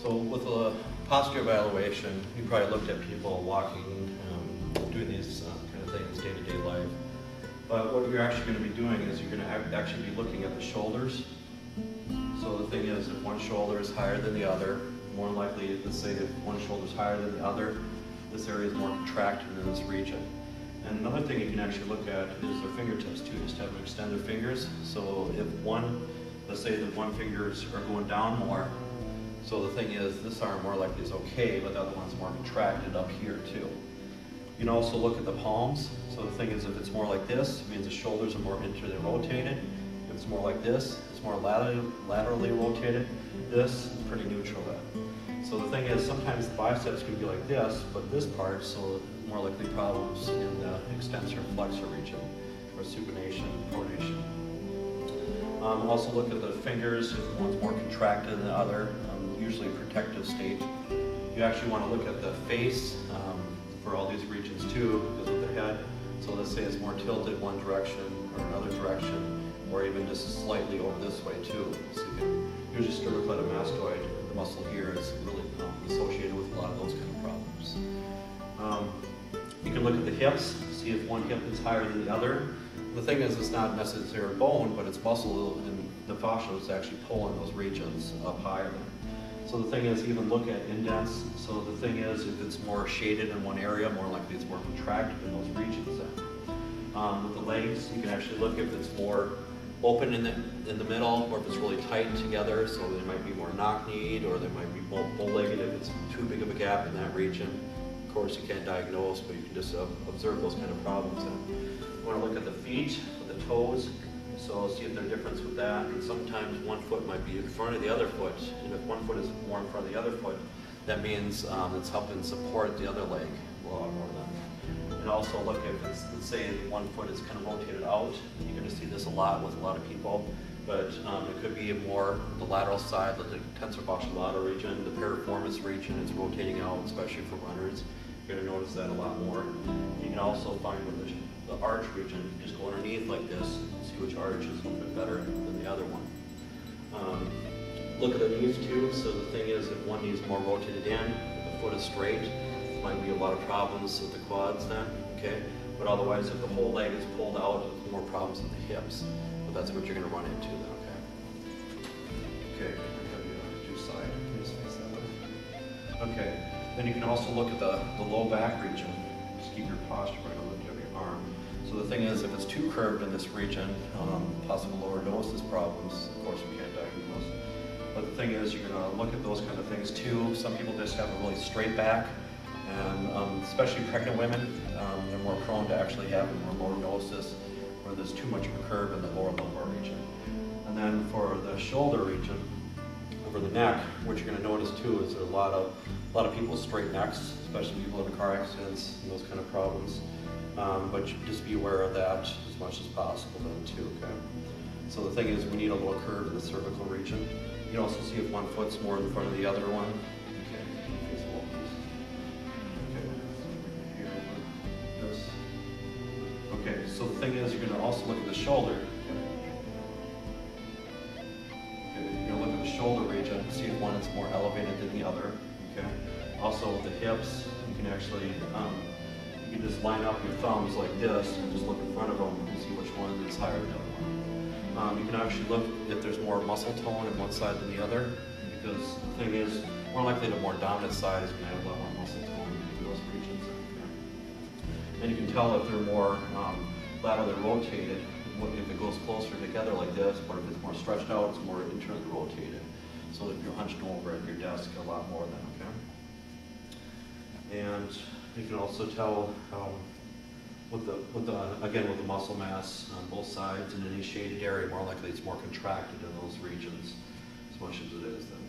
So with a posture evaluation, you probably looked at people walking, doing these kind of things day-to-day life. But what you're actually going to be doing is you're going to actually be looking at the shoulders. So the thing is, if one shoulder is higher than the other, more likely, let's say if one shoulder is higher than the other, this area is more contracted in this region. And another thing you can actually look at is their fingertips too, just have them extend their fingers. So if one, let's say that one fingers are going down more, so the thing is, this arm more likely is okay, but the other one's more contracted up here too. You can also look at the palms. So the thing is, if it's more like this, it means the shoulders are more internally rotated. If it's more like this, it's more laterally rotated. This is pretty neutral then. So the thing is, sometimes the biceps can be like this, but this part, so more likely problems in the extensor and flexor region, or supination, pronation. Also look at the fingers, if one's more contracted than the other, usually protective state. You actually want to look at the face for all these regions too, because of the head. So let's say it's more tilted one direction or another direction, or even just slightly over this way too. So you can usually sternocleidomastoid, the muscle here, is really associated with a lot of those kind of problems. You can look at the hips, see if one hip is higher than the other. The thing is, it's not necessarily bone, but it's muscle, and the fascia is actually pulling those regions up higher. So the thing is, even look at indents. So the thing is, if it's more shaded in one area, more likely it's more contracted in those regions then. With the legs, you can actually look if it's more open in the middle, or if it's really tight together. So there might be more knock-kneed, or there might be bow-legged if it's too big of a gap in that region. Of course, you can't diagnose, but you can just observe those kind of problems. And you want to look at the feet, with the toes. So see if there's a difference with that. And sometimes one foot might be in front of the other foot. And if one foot is more in front of the other foot, that means it's helping support the other leg a lot more than. And also look if it's, let's say one foot is kind of rotated out. You're going to see this a lot with a lot of people. But it could be more the lateral side, like the tensor fasciae latae region, the piriformis region, it's rotating out, especially for runners. You're going to notice that a lot more. You can also find with the arch region, you just go underneath like this, and see which arch is a little bit better than the other one. Look at the knees too. So the thing is, if one knee is more rotated in, if the foot is straight, there might be a lot of problems with the quads then, okay? But otherwise, if the whole leg is pulled out, there's more problems with the hips. But that's what you're going to run into then, okay? Okay, I'm going to do side. Please face that way. Okay, then you can also look at the low back region. Just keep your posture right on the tip of your arm. So the thing is, if it's too curved in this region, possible lordosis problems, of course we can't diagnose. But the thing is, you're going to look at those kind of things too. Some people just have a really straight back, and especially pregnant women, they're more prone to actually having more lordosis, where there's too much of a curve in the lower lumbar region. And then for the shoulder region, over the neck, what you're going to notice too is there's a lot of people with straight necks, especially people in car accidents and those kind of problems. But just be aware of that as much as possible then too, okay? So the thing is, we need a little curve in the cervical region. You can also see if one foot's more in front of the other one. Okay, face the wall, please. Okay, here, this. Okay, so the thing is, you're going to also look at the shoulder. Okay, you're going to look at the shoulder region, see if one is more elevated than the other. Okay. Also with the hips, you can actually you can just line up your thumbs like this and just look in front of them and see which one is higher than the other one. You can actually look if there's more muscle tone on one side than the other, because the thing is, more likely the more dominant side is going to have a lot more muscle tone in those regions. Okay. And you can tell if they're more laterally rotated, if it goes closer together like this, but if it's more stretched out, it's more internally rotated. So if you're hunched over at your desk a lot more then, okay? And you can also tell with the muscle mass on both sides, in any shaded area, more likely it's more contracted in those regions as much as it is then.